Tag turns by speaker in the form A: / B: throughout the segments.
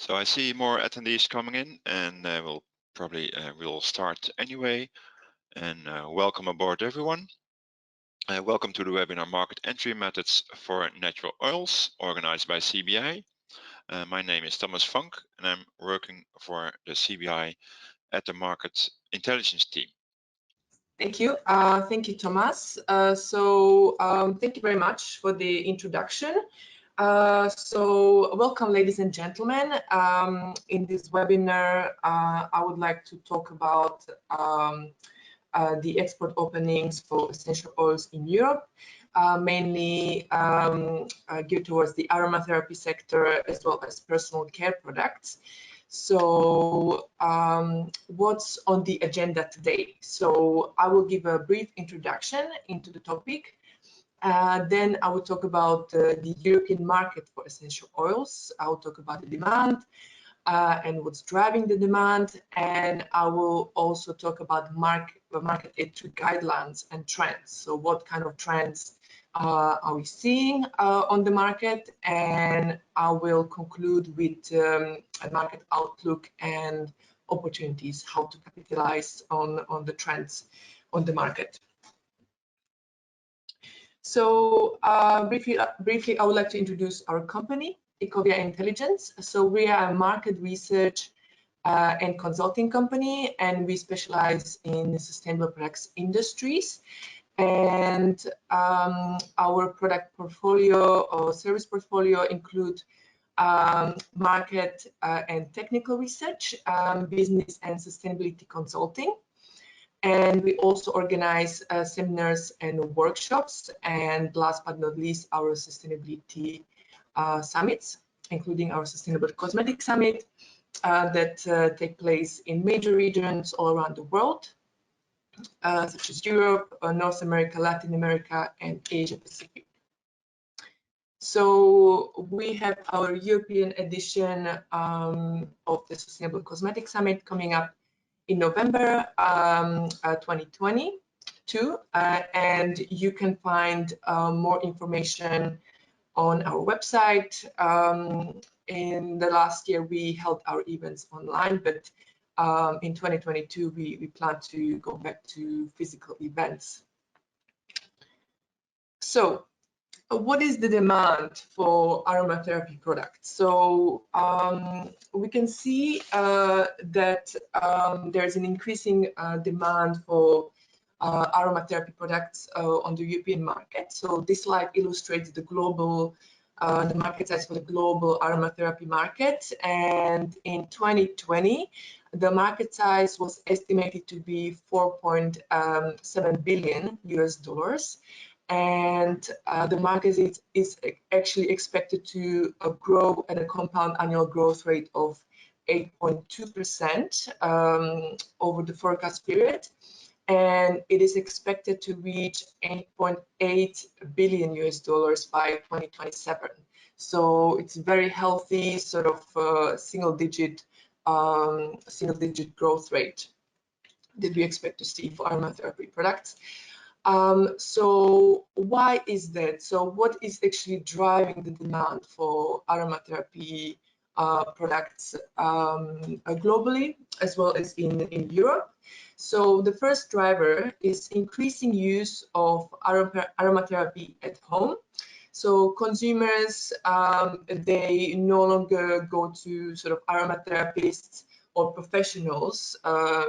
A: So I see more attendees coming in, and we'll start anyway. And welcome aboard, everyone. Welcome to the webinar Market Entry Methods for Natural Oils, organized by CBI. My name is Thomas Vonk, and I'm working for the CBI at the Market Intelligence team.
B: Thank you. Thank you, Thomas. Thank you very much for the introduction. Welcome, ladies and gentlemen. In this webinar, I would like to talk about the export openings for essential oils in Europe, mainly geared towards the aromatherapy sector as well as personal care products. So what's on the agenda today? So I will give a brief introduction into the topic. Then I will talk about the European market for essential oils. I will talk about the demand and what's driving the demand. And I will also talk about market entry guidelines and trends. So what kind of trends are we seeing on the market? And I will conclude with a market outlook and opportunities, how to capitalize on the trends on the market. So briefly, I would like to introduce our company, Ecovia Intelligence. So we are a market research and consulting company, and we specialize in sustainable products industries. And our product portfolio or service portfolio include market and technical research, business and sustainability consulting. And we also organize seminars and workshops. And last but not least, our sustainability summits, including our Sustainable Cosmetic Summit that take place in major regions all around the world, such as Europe, North America, Latin America, and Asia Pacific. So we have our European edition of the Sustainable Cosmetic Summit coming up in November 2022, and you can find more information on our website. In the last year, we held our events online, but in 2022, we plan to go back to physical events. So what is the demand for aromatherapy products? So we can see that there's an increasing demand for aromatherapy products on the European market. So this slide illustrates the global the market size for the global aromatherapy market, and in 2020 the market size was estimated to be $4.7 billion, and the market is actually expected to grow at a compound annual growth rate of 8.2% over the forecast period, and it is expected to reach $8.8 billion by 2027. So it's a very healthy sort of single-digit growth rate that we expect to see for aromatherapy products. So why is that? So what is actually driving the demand for aromatherapy products globally as well as in Europe? So the first driver is increasing use of aromatherapy at home. So consumers, they no longer go to sort of aromatherapists or professionals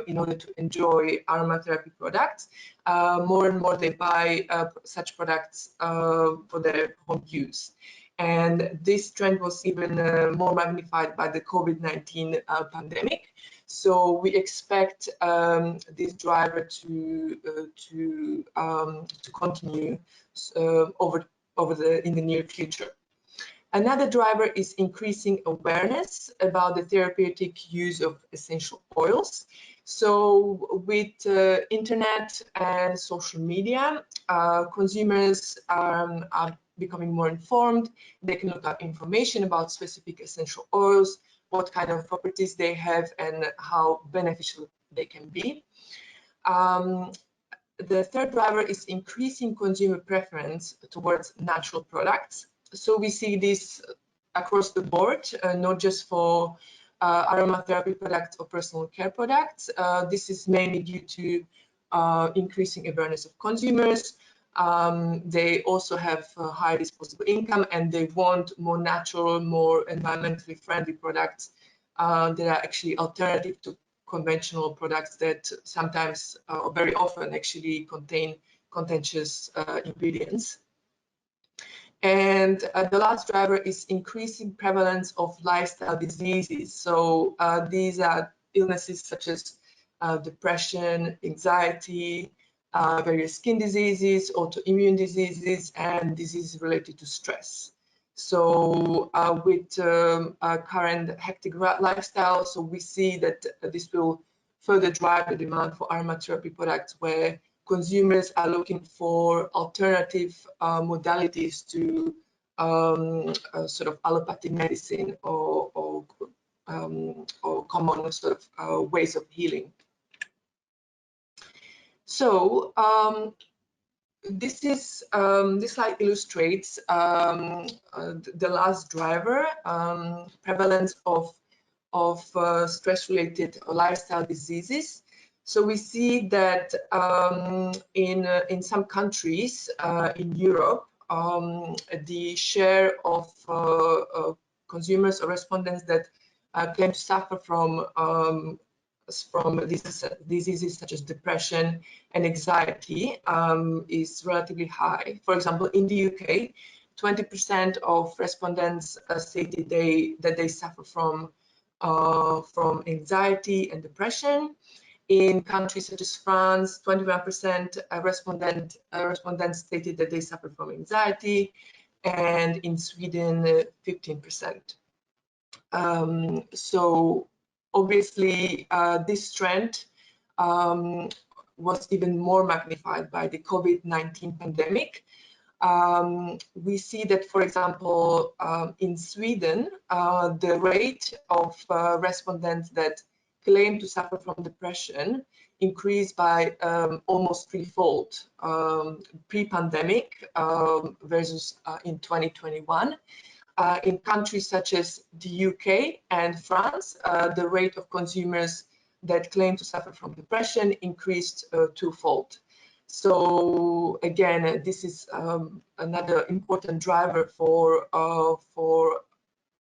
B: in order to enjoy aromatherapy products. More and more they buy such products for their home use. And this trend was even more magnified by the COVID-19 pandemic. So we expect this driver to continue in the near future. Another driver is increasing awareness about the therapeutic use of essential oils. So with internet and social media, consumers are becoming more informed. They can look up information about specific essential oils, what kind of properties they have, and how beneficial they can be. The third driver is increasing consumer preference towards natural products. So we see this across the board, not just for aromatherapy products or personal care products. This is mainly due to increasing awareness of consumers. They also have high disposable income, and they want more natural, more environmentally friendly products that are actually alternative to conventional products that sometimes, or very often, actually contain contentious ingredients. And the last driver is increasing prevalence of lifestyle diseases. So these are illnesses such as depression, anxiety, various skin diseases, autoimmune diseases, and diseases related to stress. So with current hectic lifestyle, so we see that this will further drive the demand for aromatherapy products, where consumers are looking for alternative modalities to sort of allopathic medicine or common sort of ways of healing. So this slide illustrates the last driver, prevalence of stress-related lifestyle diseases. So we see that in some countries in Europe, the share of consumers or respondents that claim to suffer from diseases such as depression and anxiety is relatively high. For example, in the UK, 20% of respondents stated that they suffer from anxiety and depression. In countries such as France, 21% respondents stated that they suffer from anxiety, and in Sweden, 15%. So obviously, this trend was even more magnified by the COVID-19 pandemic. We see that, for example, in Sweden, the rate of respondents that claim to suffer from depression increased by almost threefold pre-pandemic versus in 2021. In countries such as the UK and France, the rate of consumers that claim to suffer from depression increased twofold. So again, this is another important driver for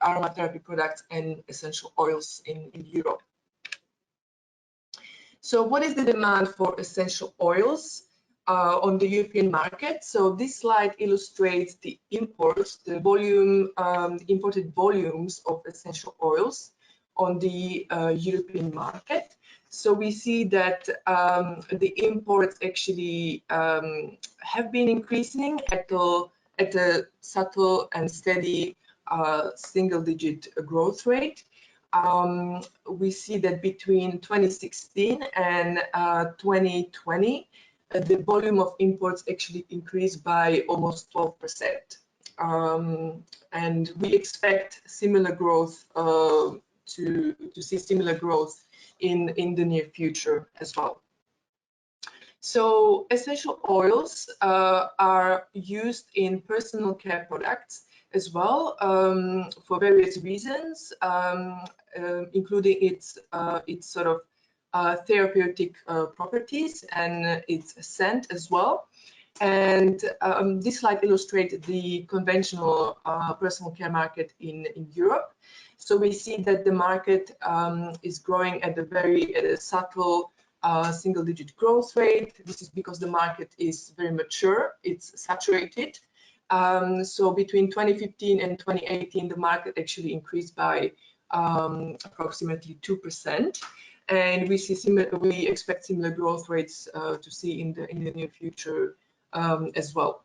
B: aromatherapy products and essential oils in Europe. So what is the demand for essential oils on the European market? So this slide illustrates the imports, the volume, imported volumes of essential oils on the European market. So we see that the imports actually have been increasing at a subtle and steady single-digit growth rate. We see that between 2016 and 2020, the volume of imports actually increased by almost 12%. And we expect similar growth to see similar growth in the near future as well. So essential oils are used in personal care products as well for various reasons, including its sort of therapeutic properties and its scent as well. And this slide illustrated the conventional personal care market in Europe. So we see that the market is growing at a very subtle single-digit growth rate. This is because the market is very mature, it's saturated. So between 2015 and 2018, the market actually increased by approximately 2%. And we expect similar growth rates to see in the near future as well.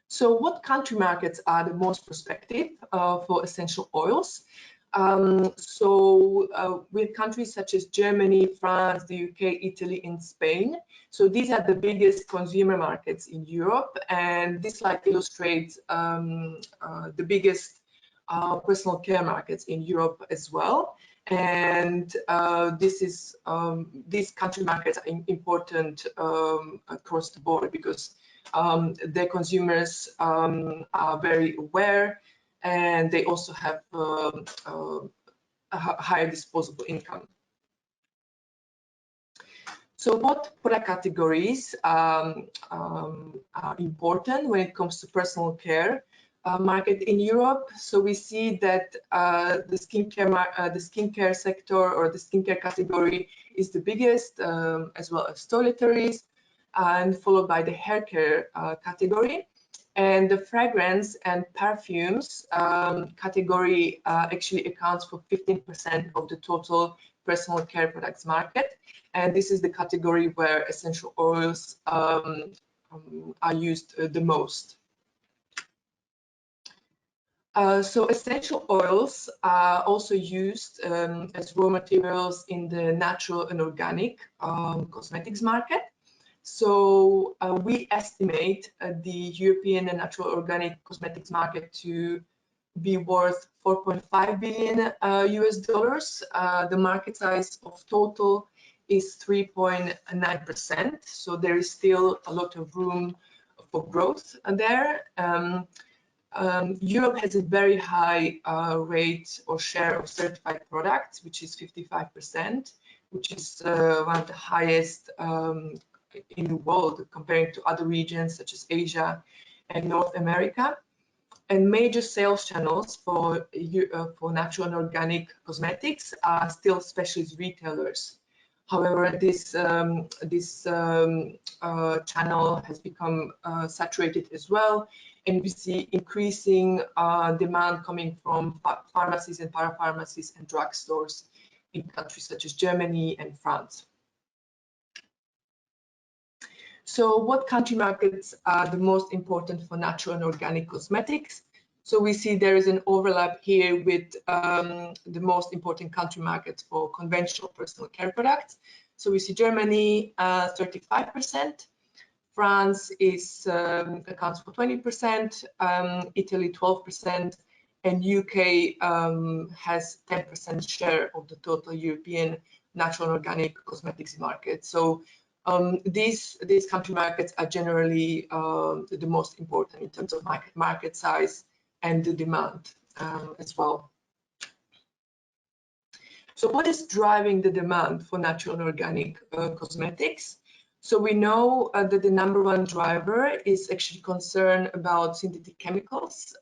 B: So what country markets are the most prospective for essential oils? With countries such as Germany, France, the UK, Italy, and Spain. So these are the biggest consumer markets in Europe, and this slide illustrates the biggest personal care markets in Europe as well. And these country markets are important across the board because their consumers are very aware and they also have a higher disposable income. So what product categories are important when it comes to personal care market in Europe? So we see that the skincare sector, or the skincare category, is the biggest, as well as toiletries, and followed by the hair care category. And the fragrance and perfumes category actually accounts for 15% of the total personal care products market. And this is the category where essential oils are used the most. So essential oils are also used as raw materials in the natural and organic cosmetics market. So we estimate the European and natural organic cosmetics market to be worth 4.5 billion US dollars. The market size of total is 3.9%. So there is still a lot of room for growth there. Europe has a very high rate or share of certified products, which is 55%, which is one of the highest in the world comparing to other regions such as Asia and North America. And major sales channels for natural and organic cosmetics are still specialist retailers. However, this channel has become saturated as well, and we see increasing demand coming from pharmacies and parapharmacies and drugstores in countries such as Germany and France. So what country markets are the most important for natural and organic cosmetics? So we see there is an overlap here with the most important country markets for conventional personal care products. So we see Germany 35%, France accounts for 20%, Italy 12%, and UK has 10% share of the total European natural and organic cosmetics market. So these country markets are generally the most important in terms of market size and the demand as well. So what is driving the demand for natural and organic cosmetics? So we know that the #1 driver is actually concern about synthetic chemicals.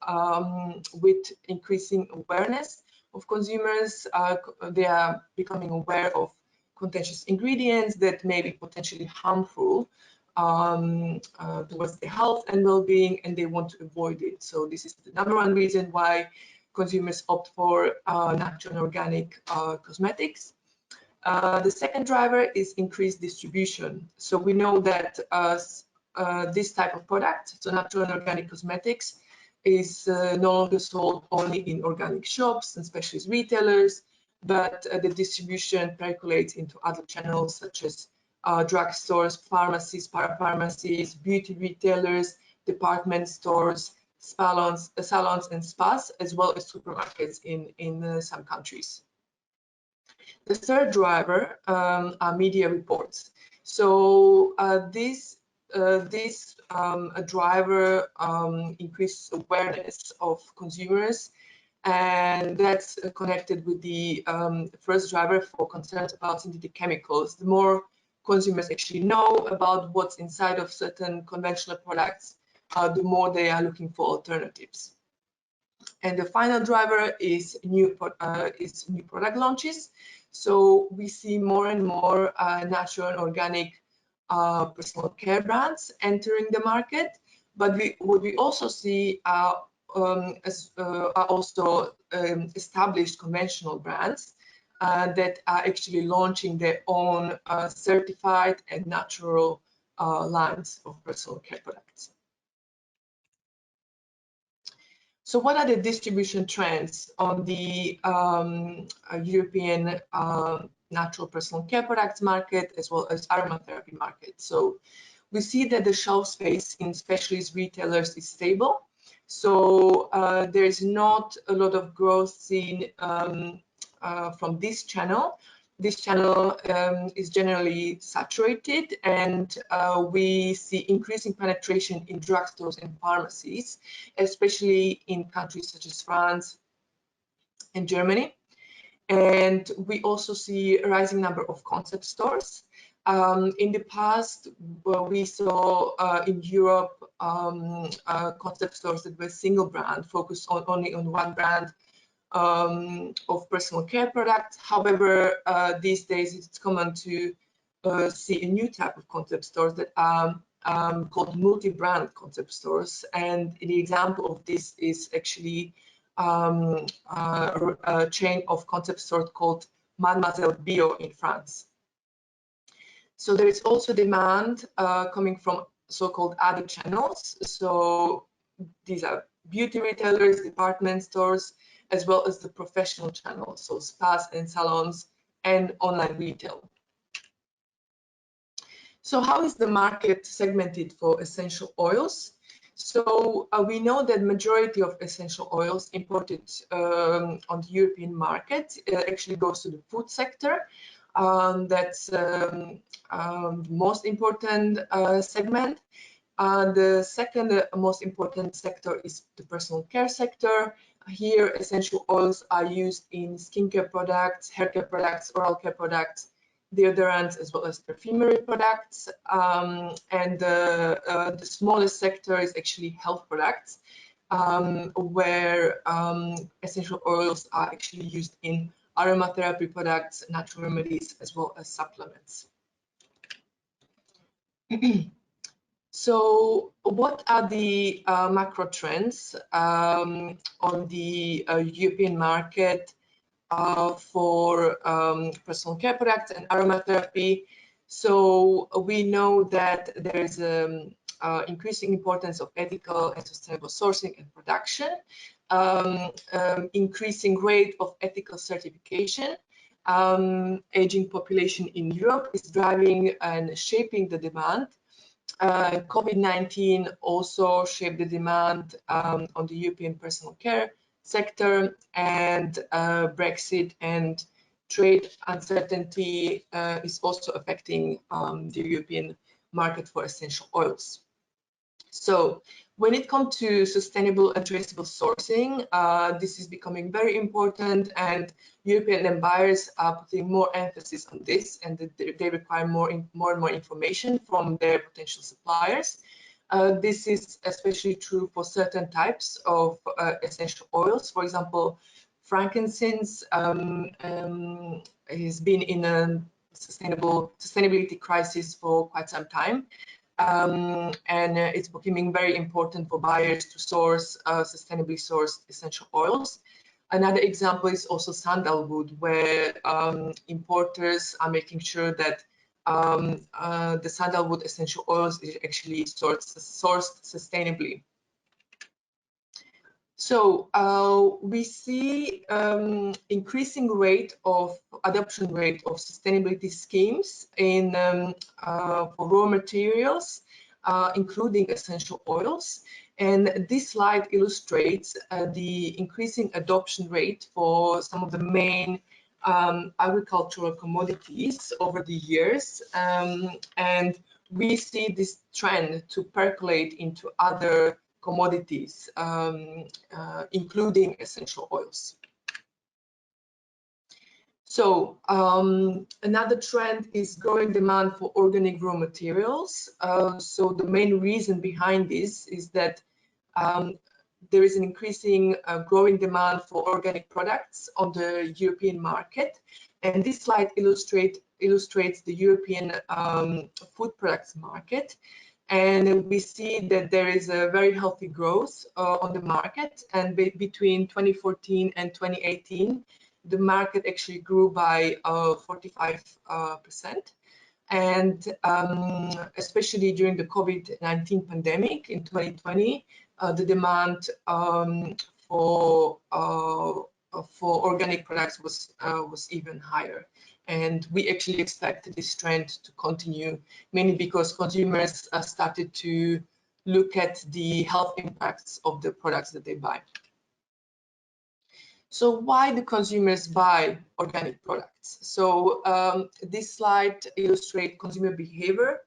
B: With increasing awareness of consumers, they are becoming aware of contentious ingredients that may be potentially harmful towards their health and well-being, and they want to avoid it. So this is the #1 reason why consumers opt for natural and organic cosmetics. The second driver is increased distribution. So we know that this type of product, so natural and organic cosmetics, is no longer sold only in organic shops and specialist retailers, but the distribution percolates into other channels such as drugstores, pharmacies, parapharmacies, beauty retailers, department stores, salons and spas, as well as supermarkets in some countries. The third driver are media reports. So this driver increases awareness of consumers, and that's connected with the first driver for concerns about synthetic chemicals. The more consumers actually know about what's inside of certain conventional products, the more they are looking for alternatives. And the final driver is new product launches. So we see more and more natural and organic personal care brands entering the market, but what we also see are also established conventional brands that are actually launching their own certified and natural lines of personal care products. So what are the distribution trends on the European natural personal care products market as well as aromatherapy market? So we see that the shelf space in specialist retailers is stable. So there is not a lot of growth seen from this channel, this channel is generally saturated, and we see increasing penetration in drugstores and pharmacies, especially in countries such as France and Germany. And we also see a rising number of concept stores. In the past, we saw in Europe concept stores that were single brand, focused only on one brand of personal care products. However, these days it's common to see a new type of concept stores that are called multi-brand concept stores. And the example of this is actually a chain of concept stores called Mademoiselle Bio in France. So there is also demand coming from so-called other channels. So these are beauty retailers, department stores, as well as the professional channels, so spas and salons and online retail. So how is the market segmented for essential oils? So we know that majority of essential oils imported on the European market actually goes to the food sector. That's the most important segment. The second most important sector is the personal care sector. Here, essential oils are used in skincare products, hair care products, oral care products, deodorants, as well as perfumery products. And the smallest sector is actually health products, where essential oils are actually used in aromatherapy products, natural remedies, as well as supplements. So what are the macro trends on the European market for personal care products and aromatherapy? So we know that there is increasing importance of ethical and sustainable sourcing and production, increasing rate of ethical certification. Aging population in Europe is driving and shaping the demand. COVID-19 also shaped the demand on the European personal care sector, and Brexit and trade uncertainty is also affecting the European market for essential oils. So when it comes to sustainable and traceable sourcing, this is becoming very important, and European buyers are putting more emphasis on this, and they require more and more information from their potential suppliers. This is especially true for certain types of essential oils. For example, frankincense has been in a sustainability crisis for quite some time. And it's becoming very important for buyers to source sustainably sourced essential oils. Another example is also sandalwood, where importers are making sure that the sandalwood essential oils is actually sourced sustainably. So we see increasing adoption rate of sustainability schemes in for raw materials, including essential oils. And this slide illustrates the increasing adoption rate for some of the main agricultural commodities over the years. And we see this trend to percolate into other commodities, including essential oils. So another trend is growing demand for organic raw materials. So the main reason behind this is that there is an increasing growing demand for organic products on the European market. And this slide illustrates the European food products market. And we see that there is a very healthy growth on the market. And between 2014 and 2018, the market actually grew by 45%. And especially during the COVID-19 pandemic in 2020, the demand for organic products was even higher. And we actually expect this trend to continue, mainly because consumers started to look at the health impacts of the products that they buy. So why do consumers buy organic products? So this slide illustrates consumer behavior,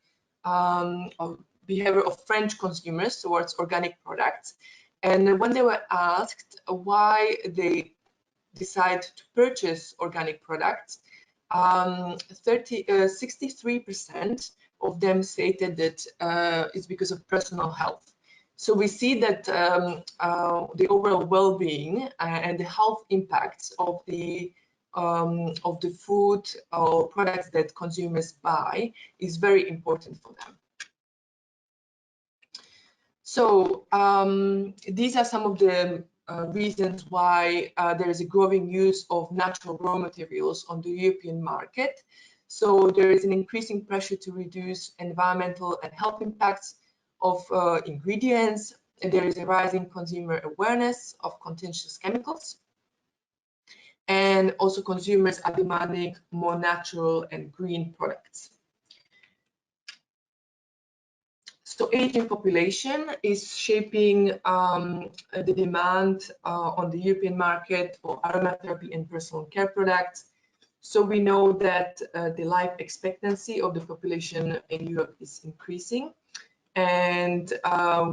B: of French consumers towards organic products. And when they were asked why they decide to purchase organic products, 63% of them stated that it's because of personal health. So we see that the overall well-being and the health impacts of the food or products that consumers buy is very important for them. So these are some of the reasons why there is a growing use of natural raw materials on the European market. So there is an increasing pressure to reduce environmental and health impacts of ingredients, and there is a rising consumer awareness of contentious chemicals. And also consumers are demanding more natural and green products. So aging population is shaping the demand on the European market for aromatherapy and personal care products. So we know that the life expectancy of the population in Europe is increasing. And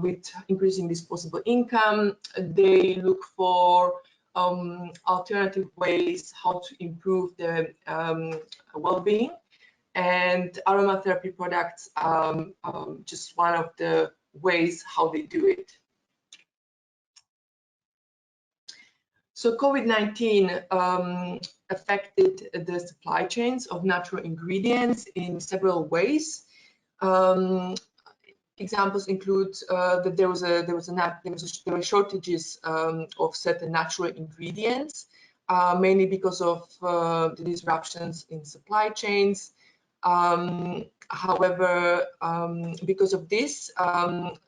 B: with increasing disposable income, they look for alternative ways how to improve their well-being. And aromatherapy products are just one of the ways how they do it. So COVID-19 affected the supply chains of natural ingredients in several ways. Examples include that there were shortages of certain natural ingredients, mainly because of the disruptions in supply chains. However, because of this,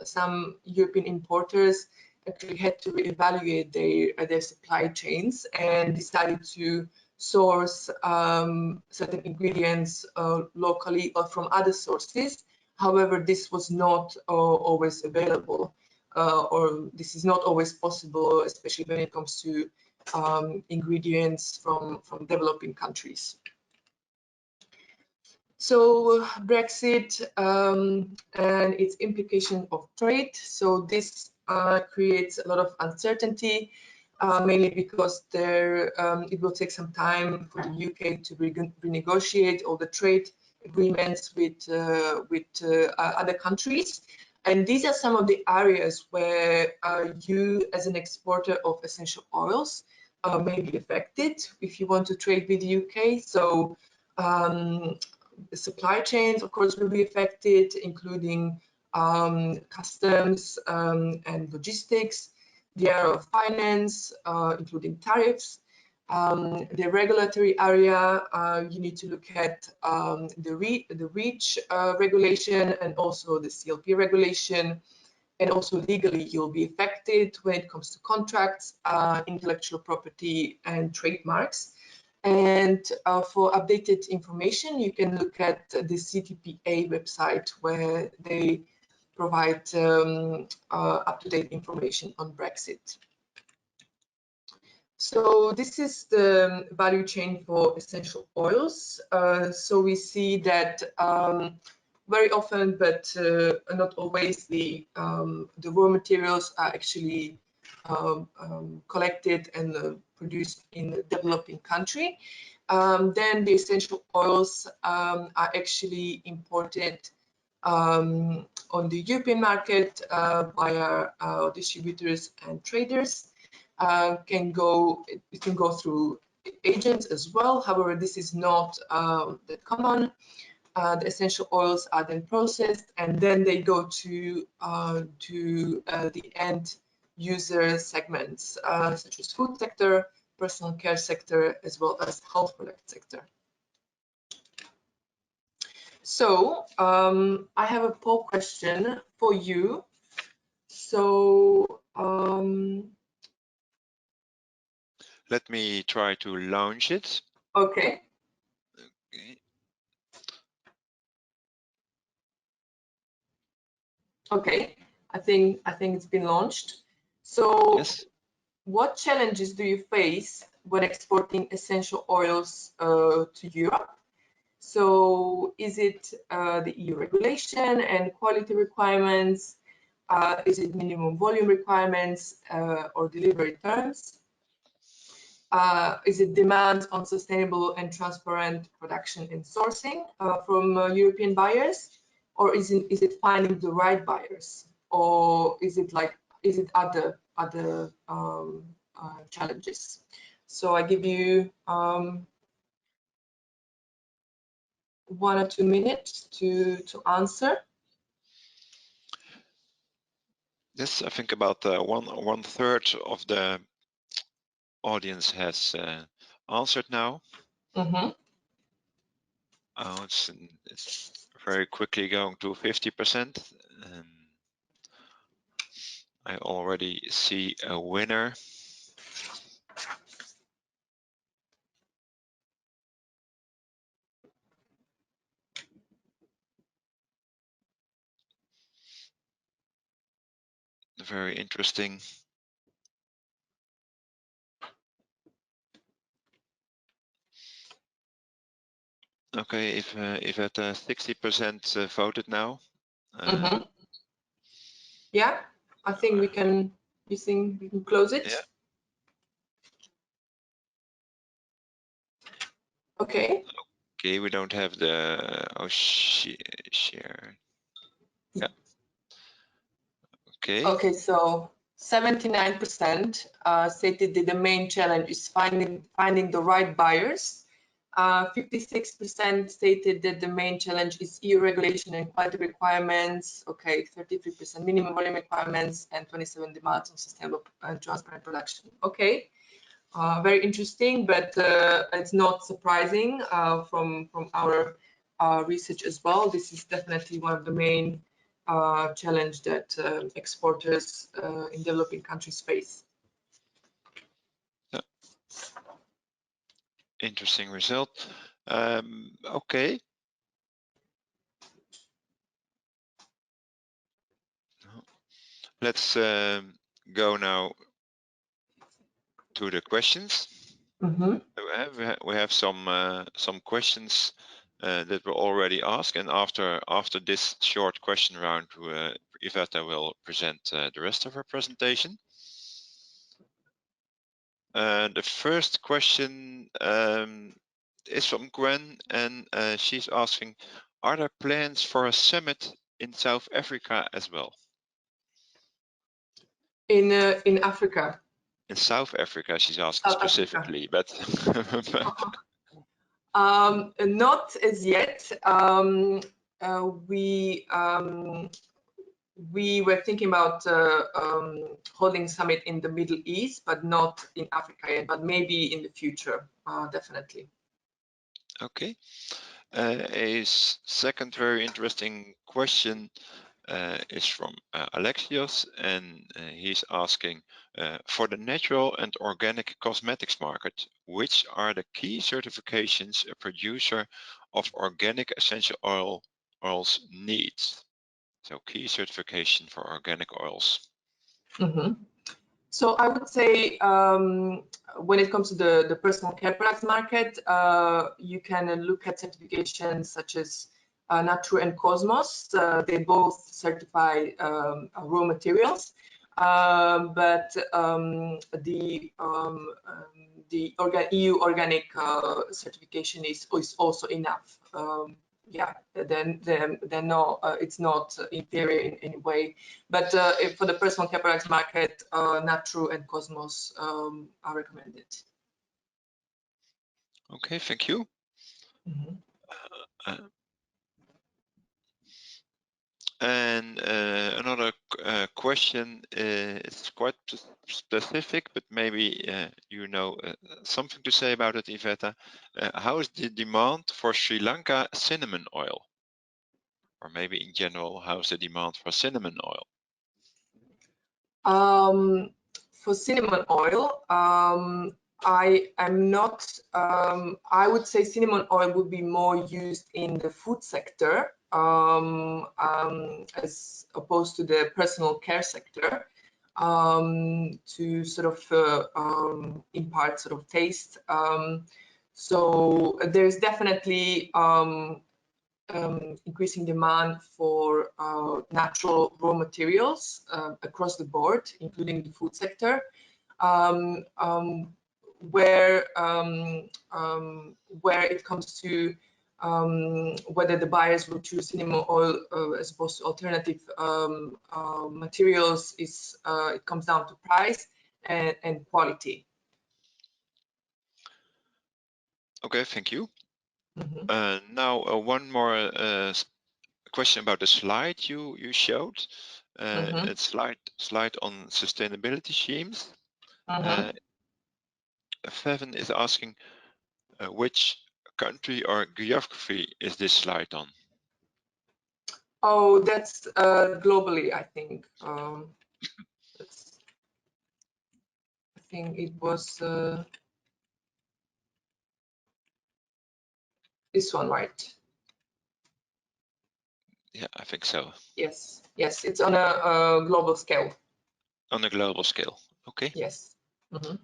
B: some European importers actually had to reevaluate their supply chains and decided to source certain ingredients locally or from other sources. However, this was not always available, or this is not always possible, especially when it comes to ingredients from developing countries. So Brexit and its implication of trade. So this creates a lot of uncertainty, mainly because it will take some time for the UK to renegotiate all the trade agreements with other countries. And these are some of the areas where you, as an exporter of essential oils, may be affected if you want to trade with the UK. So the supply chains, of course, will be affected, including customs and logistics, the area of finance, including tariffs. The regulatory area, you need to look at the REACH regulation and also the CLP regulation. And also legally, you'll be affected when it comes to contracts, intellectual property, and trademarks. And for updated information, you can look at the CTPA website, where they provide up-to-date information on Brexit. So this is the value chain for essential oils. So we see that very often, but not always, the raw materials are actually collected and produced in the developing country. Then the essential oils are actually imported on the European market via distributors and traders. It can go through agents as well. However, this is not that common. The essential oils are then processed, and then they go to the end user segments, such as food sector, personal care sector, as well as health product sector. So I have a poll question for you. So
A: let me try to launch it.
B: Okay. Okay, I think it's been launched. So
A: yes.
B: what challenges do you face when exporting essential oils to Europe? So is it the EU regulation and quality requirements? Is it minimum volume requirements or delivery terms? Is it demand on sustainable and transparent production and sourcing from European buyers? Or is it finding the right buyers? Or is it other challenges? So I give you 1 or 2 minutes to answer.
A: Yes, I think about one third of the audience has answered now.
B: Mm-hmm.
A: Oh, it's very quickly going to 50%. I already see a winner. Very interesting. Okay, if at 60% voted now.
B: Mm-hmm. Yeah, I think we can. You think we can close it?
A: Yeah.
B: Okay.
A: Okay, we don't have the share. Yeah. Okay.
B: Okay, so 79% stated that the main challenge is finding the right buyers. 56% stated that the main challenge is EU regulation and quality requirements. Okay, 33% minimum volume requirements, and 27% demands on sustainable and transparent production. Okay, very interesting, but it's not surprising from our research as well. This is definitely one of the main challenge that exporters in developing countries face.
A: Yeah. Interesting result. Okay. Let's go now to the questions.
B: Mm-hmm.
A: We have some questions that were already asked, and after this short question round, Iveta will present the rest of her presentation. The first question is from Gwen, and she's asking, are there plans for a summit in South Africa as well?
B: In Africa.
A: In South Africa, she's asking
B: South
A: specifically,
B: Africa.
A: but
B: Not as yet. We were thinking about holding summit in the Middle East, but not in Africa yet, but maybe in the future, definitely.
A: Okay. A second very interesting question is from Alexios, and he's asking, for the natural and organic cosmetics market, which are the key certifications a producer of organic essential oils needs? So key certification for organic oils.
B: Mm-hmm. So I would say when it comes to the personal care products market, you can look at certifications such as Nature and Cosmos. They both certify raw materials, but the EU organic certification is also enough. Yeah, then no, it's not inferior in any way. But for the personal care products market, Nature and Cosmos are recommended.
A: Okay, thank you.
B: Mm-hmm.
A: And another question is quite specific, but maybe you know something to say about it, Iveta. How is the demand for Sri Lanka cinnamon oil? Or maybe in general, how's the demand for cinnamon oil?
B: For cinnamon oil, I am not, I would say cinnamon oil would be more used in the food sector as opposed to the personal care sector. to sort of impart sort of taste. So there's definitely increasing demand for natural raw materials across the board, including the food sector, where it comes to whether the buyers will choose cinnamon oil as opposed to alternative materials, it comes down to price and quality.
A: Okay, thank you.
B: Mm-hmm.
A: Now one more question about the slide you showed.
B: Mm-hmm.
A: It's slide on sustainability schemes.
B: Mm-hmm.
A: Feven is asking which country or geography is this slide on?
B: Oh, that's globally, I think. I think it was this one, right?
A: Yeah, I think so.
B: Yes, yes, it's on a global scale.
A: On a global scale, okay.
B: Yes. Mm-hmm.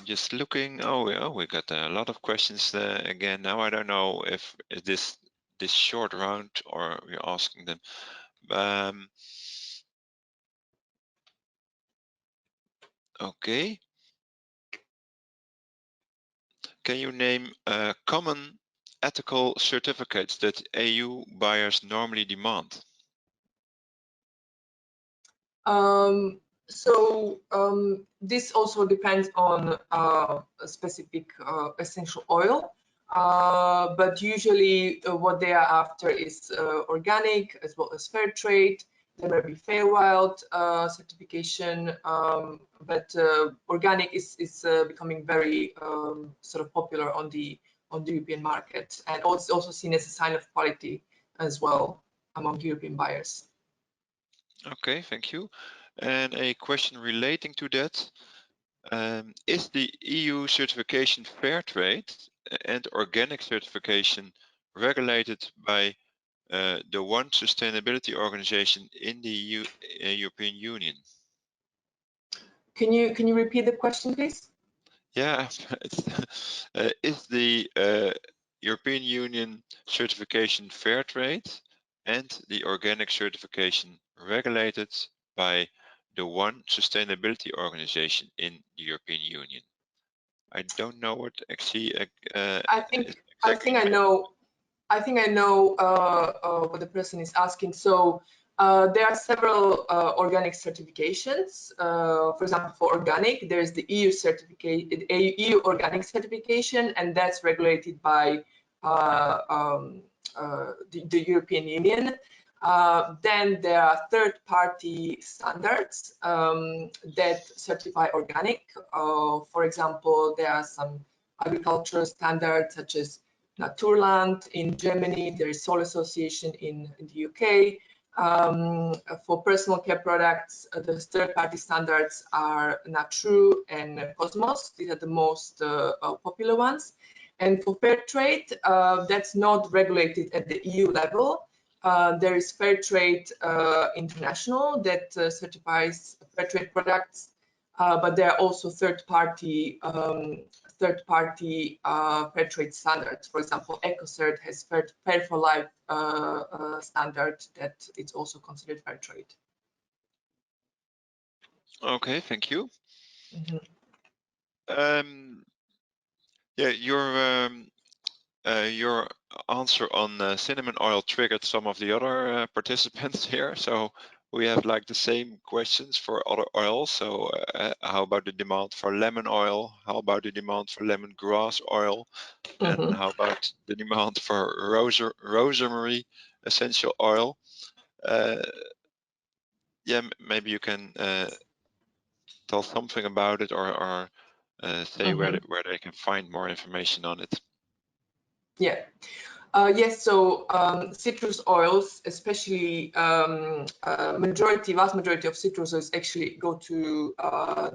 A: Just looking. Oh, we got a lot of questions again. Now I don't know if this short round or we're asking them. Okay. Can you name common ethical certificates that EU buyers normally demand?
B: This also depends on a specific essential oil, but usually what they are after is organic as well as fair trade. There may be fair wild certification, but organic is becoming very sort of popular on the European market, and also seen as a sign of quality as well among European buyers.
A: Okay, thank you. And a question relating to that. Is the EU certification fair trade and organic certification regulated by the one sustainability organization in the European Union?
B: Can you repeat the question, please?
A: Yeah, is the European Union certification fair trade and the organic certification regulated by the one sustainability organization in the European Union? I don't know what actually
B: I think
A: exactly
B: I know what the person is asking. So there are several organic certifications. For example, for organic, there is the EU certificate, EU organic certification, and that's regulated by the European Union. Then there are third-party standards that certify organic. For example, there are some agricultural standards such as Naturland in Germany. There is Soil Association in the UK. For personal care products, the third-party standards are Natru and Cosmos. These are the most popular ones. And for fair trade, that's not regulated at the EU level. There is Fair Trade International that certifies fair trade products, but there are also third-party fair trade standards. For example, EcoCert has Fair for Life standard that it's also considered fair trade.
A: Okay, thank you.
B: Mm-hmm.
A: Yeah, your answer on cinnamon oil triggered some of the other participants here. So we have like the same questions for other oils. So how about the demand for lemon oil? How about the demand for lemongrass oil? And
B: Mm-hmm.
A: how about the demand for rosemary essential oil? Yeah, maybe you can tell something about it or say
B: Mm-hmm.
A: where they can find more information on it.
B: Yeah. Yes, so citrus oils, especially vast majority of citrus oils actually go to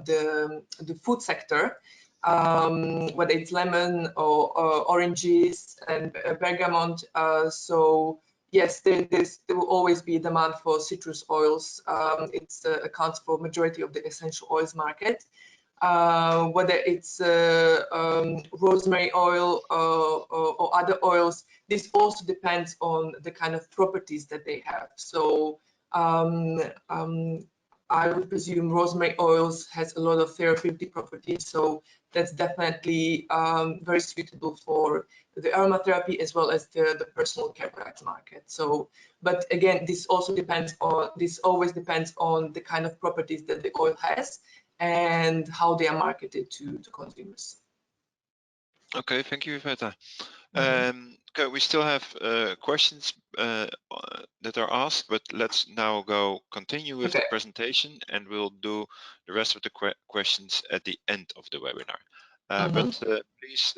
B: the food sector, whether it's lemon or oranges and bergamot. So yes, there will always be demand for citrus oils. It accounts for majority of the essential oils market. Whether it's rosemary oil or other oils, this also depends on the kind of properties that they have. So I would presume rosemary oils has a lot of therapeutic properties, so that's definitely very suitable for the aromatherapy as well as the personal care products market. So, but again, this always depends on the kind of properties that the oil has and how they are marketed to consumers.
A: Okay, thank you, Iveta. Okay, we still have questions that are asked, but let's now continue with the presentation, and we'll do the rest of the questions at the end of the webinar. But please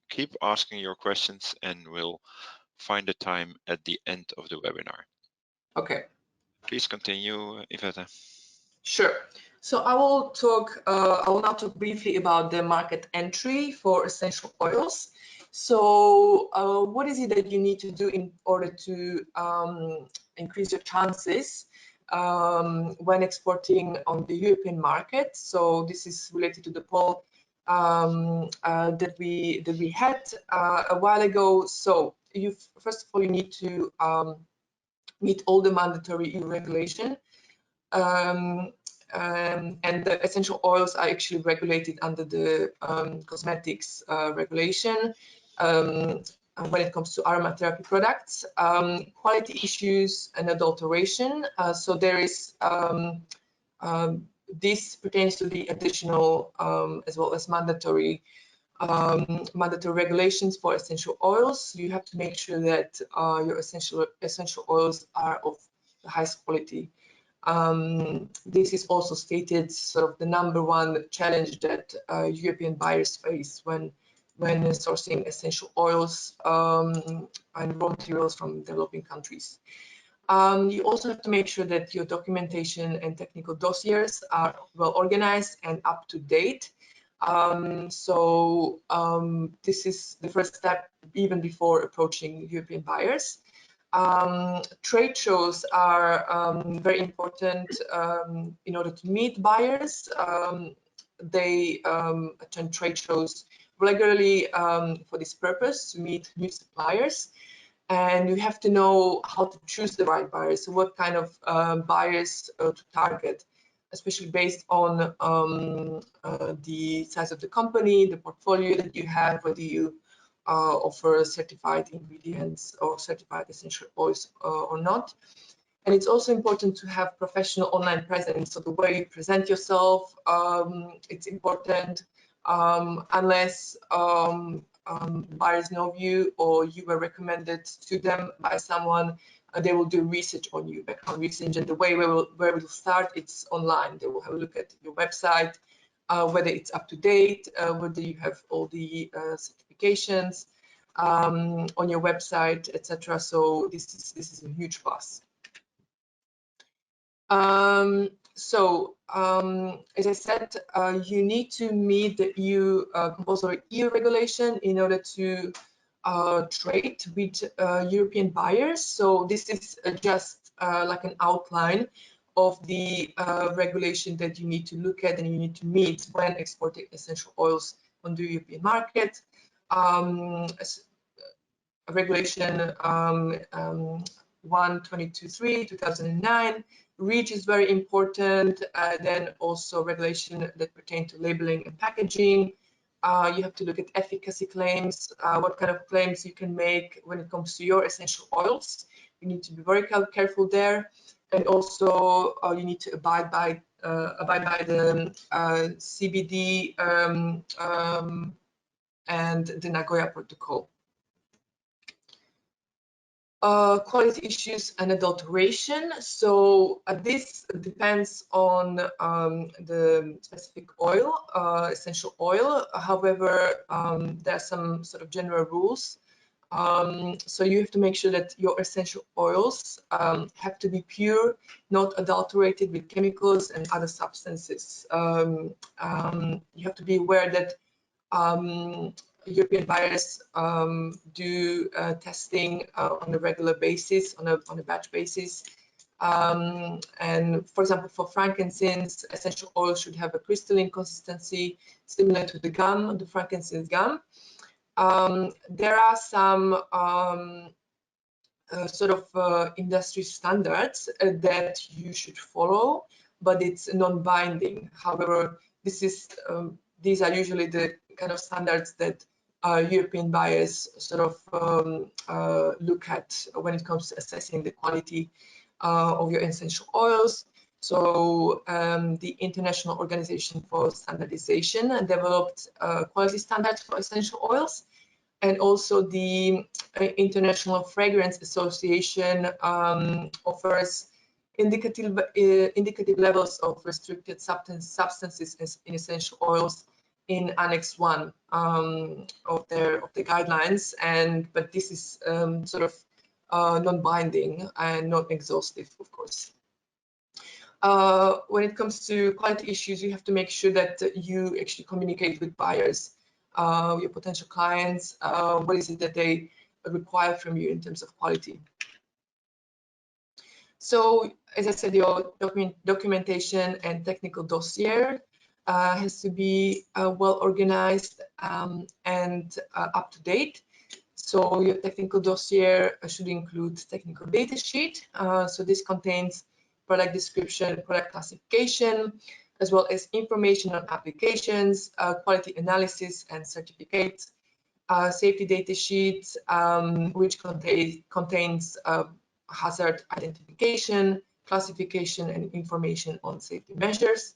A: keep asking your questions, and we'll find the time at the end of the webinar.
B: Okay.
A: Please continue, Iveta.
B: Sure. So I will now talk briefly about the market entry for essential oils. So what is it that you need to do in order to increase your chances when exporting on the European market? So this is related to the poll that we had a while ago. So first of all, you need to meet all the mandatory EU regulation. And the essential oils are actually regulated under the cosmetics regulation when it comes to aromatherapy products, quality issues and adulteration. So there is this pertains to the additional as well as mandatory regulations for essential oils. You have to make sure that your essential oils are of the highest quality. This is also stated sort of the #1 challenge that European buyers face when sourcing essential oils and raw materials from developing countries. You also have to make sure that your documentation and technical dossiers are well organized and up to date. This is the first step even before approaching European buyers. Trade shows are very important in order to meet buyers. They attend trade shows regularly for this purpose, to meet new suppliers. And you have to know how to choose the right buyers, so what kind of buyers to target, especially based on the size of the company, the portfolio that you have, whether you offer certified ingredients or certified essential oils or not. And it's also important to have professional online presence. So the way you present yourself, it's important. Unless buyers know you or you were recommended to them by someone, they will do research on you, background research. And the way where we'll start, it's online. They will have a look at your website, whether it's up to date, whether you have all the certifications on your website, etc. So this is a huge plus. As I said, you need to meet the EU compulsory EU regulation in order to trade with European buyers. So this is just like an outline of the regulation that you need to look at and you need to meet when exporting essential oils on the European market. Regulation 122.3 2009. REACH is very important. Then also regulation that pertain to labeling and packaging. You have to look at efficacy claims, what kind of claims you can make when it comes to your essential oils. You need to be very careful there, and also you need to abide by the CBD and the Nagoya Protocol. Quality issues and adulteration. So this depends on the specific oil, essential oil. However, there are some sort of general rules. So you have to make sure that your essential oils have to be pure, not adulterated with chemicals and other substances. You have to be aware that European buyers do testing on a regular basis, on a batch basis. And for example, for frankincense, essential oil should have a crystalline consistency similar to the gum, the frankincense gum. There are some industry standards that you should follow, but it's non-binding. However, these are usually the kind of standards that European buyers look at when it comes to assessing the quality of your essential oils. So the International Organization for Standardization developed quality standards for essential oils, and also the International Fragrance Association offers indicative levels of restricted substances in essential oils in Annex 1 of the guidelines, but this is non-binding and not exhaustive, of course. When it comes to quality issues, you have to make sure that you actually communicate with buyers, your potential clients, what is it that they require from you in terms of quality. So, as I said, your documentation and technical dossier has to be well organized and up to date. So your technical dossier should include technical data sheet. So this contains product description, product classification, as well as information on applications, quality analysis and certificates, safety data sheets, which contains hazard identification, classification, and information on safety measures,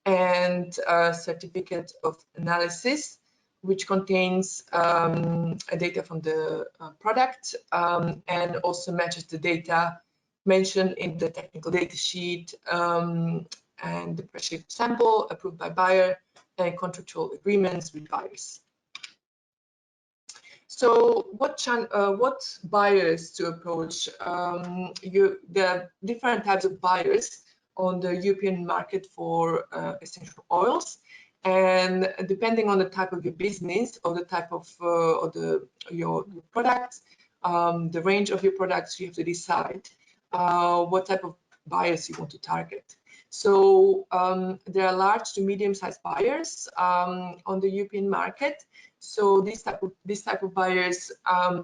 B: and certificate of analysis, which contains data from the product and also matches the data mentioned in the technical data sheet and the pressure sample approved by buyer and contractual agreements with buyers. So what buyers to approach? There are different types of buyers on the European market for essential oils, and depending on the type of your business or the type of your products, the range of your products, you have to decide what type of buyers you want to target. So there are large to medium-sized buyers on the European market. So this type of buyers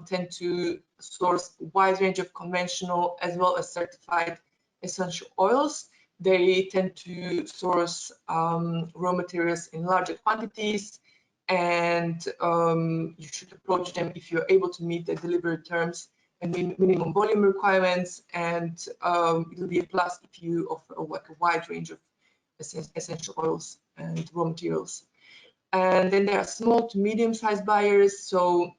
B: tend to source a wide range of conventional as well as certified essential oils. They tend to source raw materials in larger quantities, and you should approach them if you're able to meet the delivery terms and minimum volume requirements, and it will be a plus if you offer a wide range of essential oils and raw materials. And then there are small to medium-sized buyers. So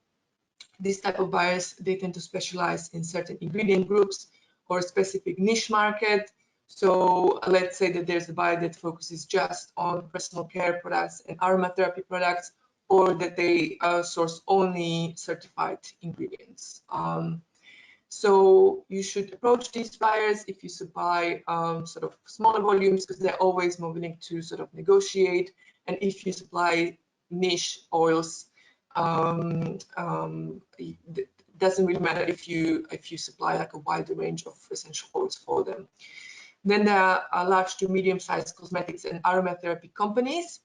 B: these type of buyers, they tend to specialize in certain ingredient groups or a specific niche market. So let's say that there's a buyer that focuses just on personal care products and aromatherapy products, or that they source only certified ingredients. So you should approach these buyers if you supply smaller volumes, because they're always more willing to negotiate. And if you supply niche oils, it doesn't really matter if you supply like a wider range of essential oils for them. Then there are large to medium-sized cosmetics and aromatherapy companies.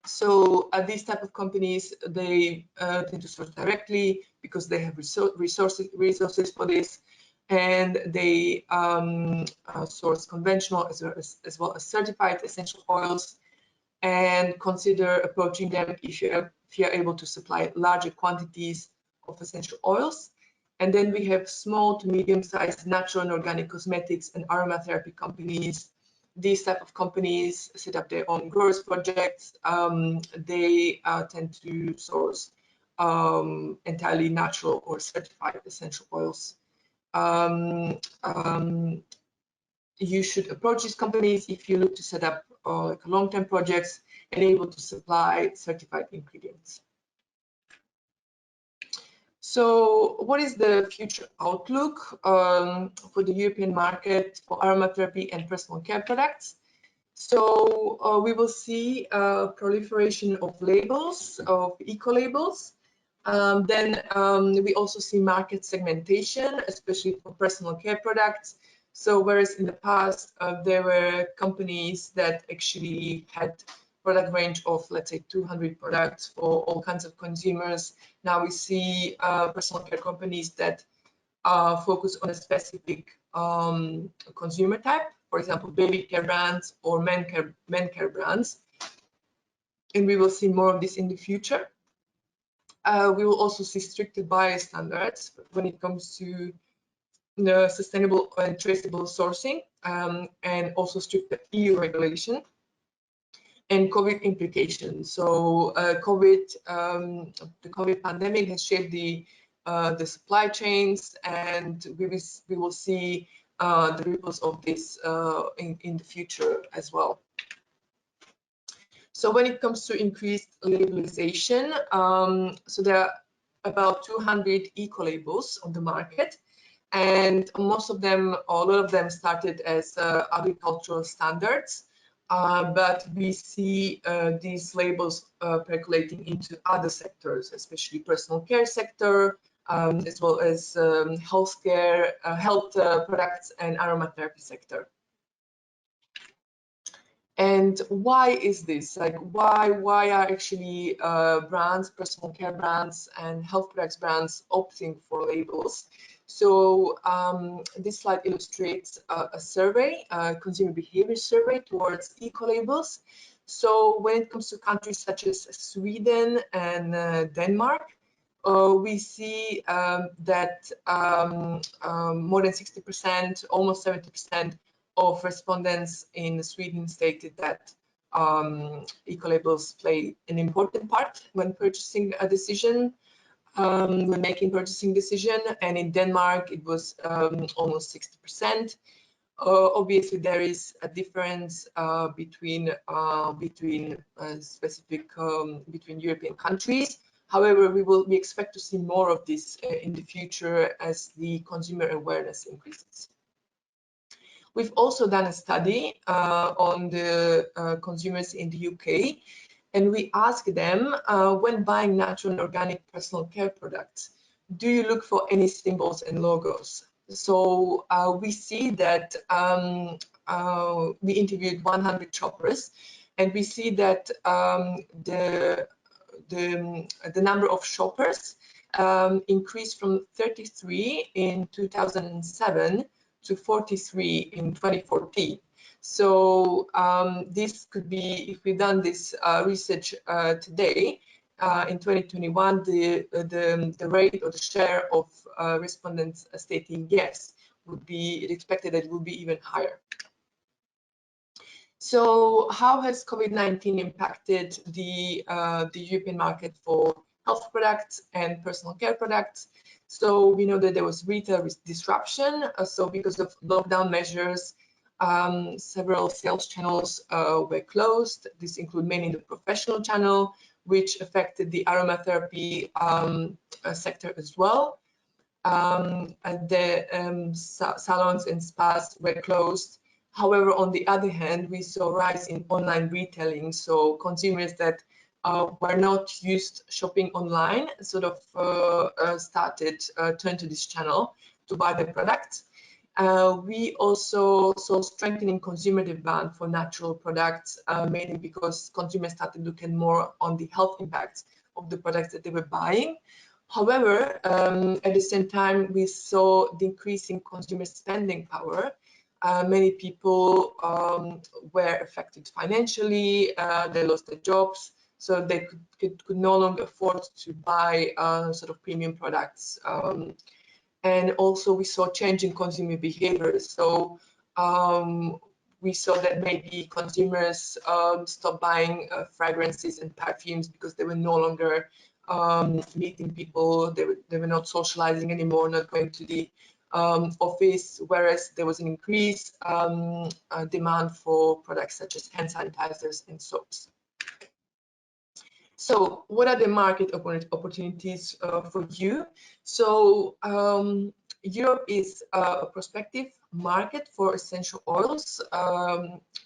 B: So these type of companies, they tend to source directly because they have resources for this, and they source conventional as well as certified essential oils, and consider approaching them if you're able to supply larger quantities of essential oils. And then we have small to medium-sized natural and organic cosmetics and aromatherapy companies. These type of companies set up their own growers projects. They tend to source entirely natural or certified essential oils. You should approach these companies if you look to set up long-term projects and able to supply certified ingredients. So what is the future outlook for the European market for aromatherapy and personal care products? So we will see proliferation of labels, of eco-labels. Then we also see market segmentation, especially for personal care products. So whereas in the past there were companies that actually had product range of, let's say, 200 products for all kinds of consumers, now we see personal care companies that focus on a specific consumer type, for example, baby care brands or men care brands. And we will see more of this in the future. We will also see stricter buyer standards when it comes to sustainable and traceable sourcing, and also stricter EU regulation and COVID implications. So the COVID pandemic has shaped the supply chains, and we will see the ripples of this in the future as well. So when it comes to increased labelization, so there are about 200 eco-labels on the market, and most of them, or a lot of them, started as agricultural standards, but we see these labels percolating into other sectors, especially personal care sector, as well as healthcare, health products and aromatherapy sector. And why is this? Like, why are actually brands, personal care brands and health products brands opting for labels? So this slide illustrates a survey, a consumer behavior survey towards eco-labels. So when it comes to countries such as Sweden and Denmark, we see that more than 60%, almost 70% of respondents in Sweden stated that eco-labels play an important part when purchasing a decision, when making purchasing decision, and in Denmark it was almost 60%. Obviously, there is a difference between European countries. However, we expect to see more of this in the future as the consumer awareness increases. We've also done a study on the consumers in the UK, and we asked them, when buying natural and organic personal care products, do you look for any symbols and logos? So we see that we interviewed 100 shoppers, and we see that the number of shoppers increased from 33 in 2007 to 43 in 2014. So this could be, if we've done this research today, in 2021, the rate or the share of respondents stating yes would be expected that it would be even higher. So how has COVID-19 impacted the European market for health products and personal care products? So we know that there was retail disruption. So because of lockdown measures, several sales channels were closed. This include mainly the professional channel, which affected the aromatherapy sector as well. And the salons and spas were closed. However, on the other hand, we saw a rise in online retailing. So consumers that were not used shopping online sort of turned to this channel to buy their products. We also saw strengthening consumer demand for natural products, mainly because consumers started looking more on the health impacts of the products that they were buying. However, at the same time, we saw the increasing consumer spending power. Many people were affected financially, they lost their jobs, so they could no longer afford to buy sort of premium products. And also we saw change in consumer behavior. So we saw that maybe consumers stopped buying fragrances and perfumes because they were no longer meeting people, they were not socializing anymore, not going to the office, whereas there was an increased demand for products such as hand sanitizers and soaps. So what are the market opportunities for you? So Europe is a prospective market for essential oils.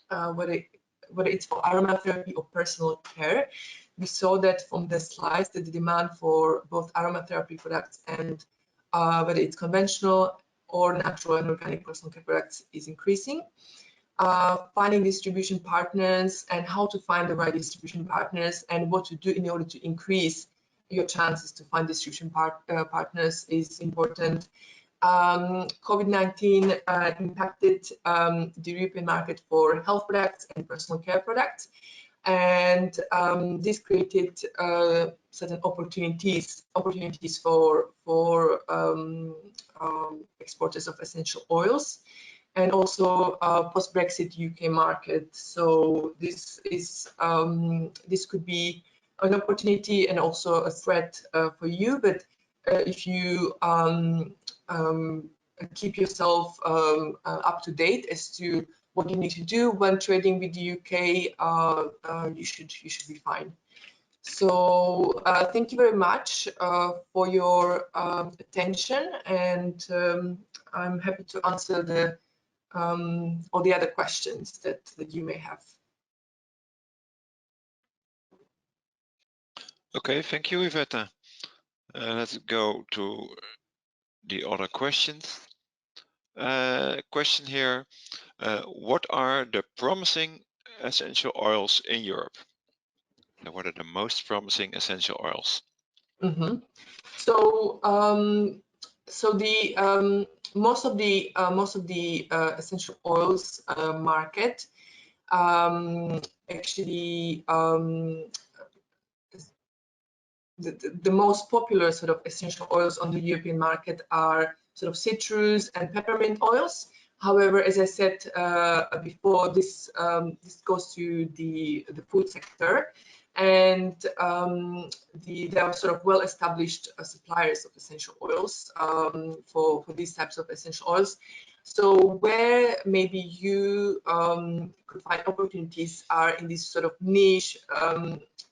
B: whether it's for aromatherapy or personal care. We saw that from the slides that the demand for both aromatherapy products and whether it's conventional or natural and organic personal care products is increasing. Finding distribution partners and how to find the right distribution partners and what to do in order to increase your chances to find distribution partners is important. COVID-19 impacted the European market for health products and personal care products, and this created certain opportunities for exporters of essential oils, and also post-Brexit UK market. So this is this could be an opportunity and also a threat for you. But if you keep yourself up to date as to what you need to do when trading with the UK, you should be fine. So thank you very much for your attention, and I'm happy to answer the all the other questions that you may have.
A: Okay, thank you, Iveta. Let's go to the other questions. Question here, what are the promising essential oils in Europe? And what are the most promising essential oils?
B: Mm-hmm. So so the most of the essential oils market actually the most popular sort of essential oils on the European market are sort of citrus and peppermint oils. However, as I said before, this goes to the food sector, and there are sort of well-established suppliers of essential oils for these types of essential oils. So where maybe you could find opportunities are in these sort of niche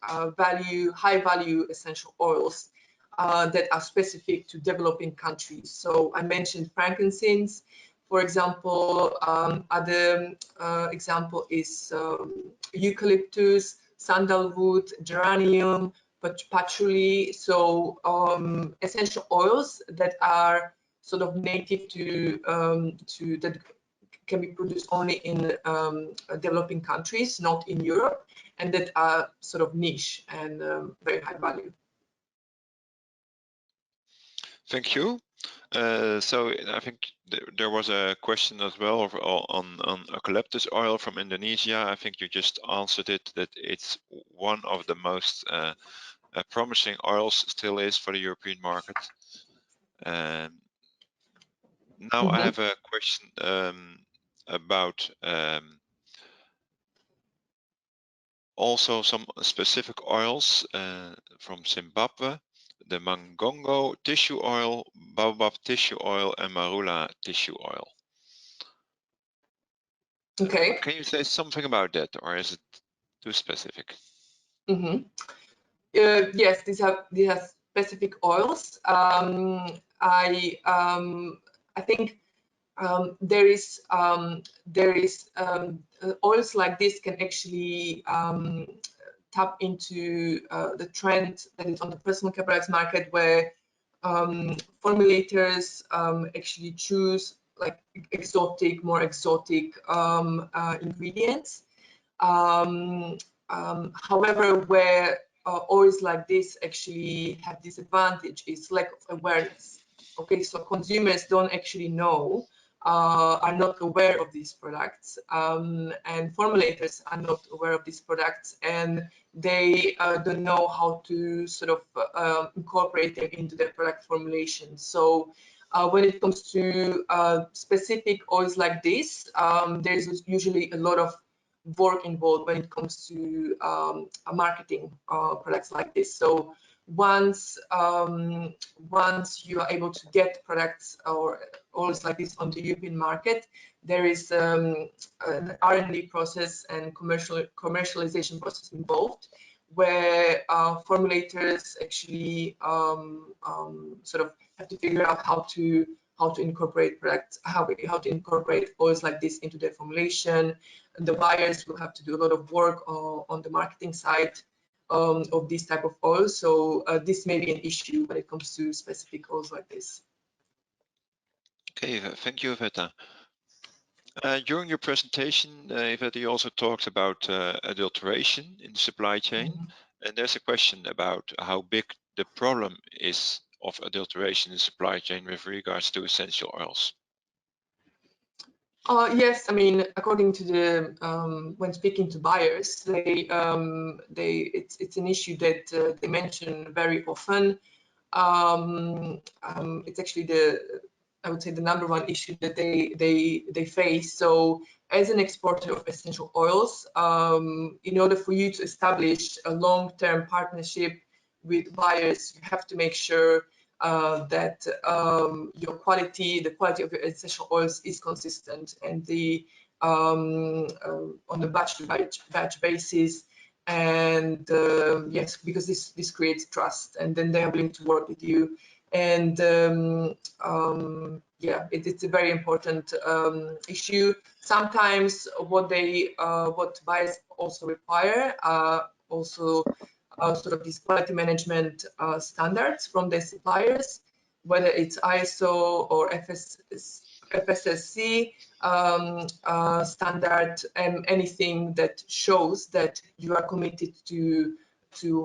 B: high value essential oils that are specific to developing countries. So I mentioned frankincense, for example. Other example is eucalyptus, sandalwood, geranium, patchouli. So essential oils that are sort of native to that can be produced only in developing countries, not in Europe, and that are sort of niche and very high value.
A: Thank you. So I think there was a question as well on eucalyptus oil from Indonesia. I think you just answered it, that it's one of the most promising oils, still is, for the European market. Now I have a question about also some specific oils from Zimbabwe, the Mangongo tissue oil, Baobab tissue oil, and Marula tissue oil.
B: Okay.
A: Can you say something about that, or is it too specific?
B: Yes, these are specific oils. I think there is oils like this can actually tap into the trend that is on the personal care products market, where formulators actually choose like more exotic ingredients. However, where oils like this actually have disadvantage is lack of awareness. Okay, so consumers don't actually know, are not aware of these products, and formulators are not aware of these products, and they don't know how to sort of incorporate them into their product formulation. So when it comes to specific oils like this, there's usually a lot of work involved when it comes to marketing products like this. So once you are able to get products or oils like this on the European market, there is an R&D process and commercialization process involved, where formulators actually sort of have to figure out how to how to incorporate products, how to incorporate oils like this into their formulation. And the buyers will have to do a lot of work on the marketing side of this type of oil. So this may be an issue when it comes to specific oils like this.
A: Okay, thank you, Iveta. During your presentation, Iveta, you also talked about adulteration in the supply chain. And there's a question about how big the problem is of adulteration in the supply chain with regards to essential oils.
B: Yes, I mean, according to the when speaking to buyers, it's an issue that they mention very often. It's actually I would say the #1 issue that they face. So as an exporter of essential oils, in order for you to establish a long-term partnership with buyers, you have to make sure that your quality, the quality of your essential oils is consistent, and on a batch basis. And yes, because this creates trust, and then they are willing to work with you. And yeah, it's a very important issue. Sometimes what buyers also require also sort of these quality management standards from their suppliers, whether it's ISO or FSSC standard, and anything that shows that you are committed to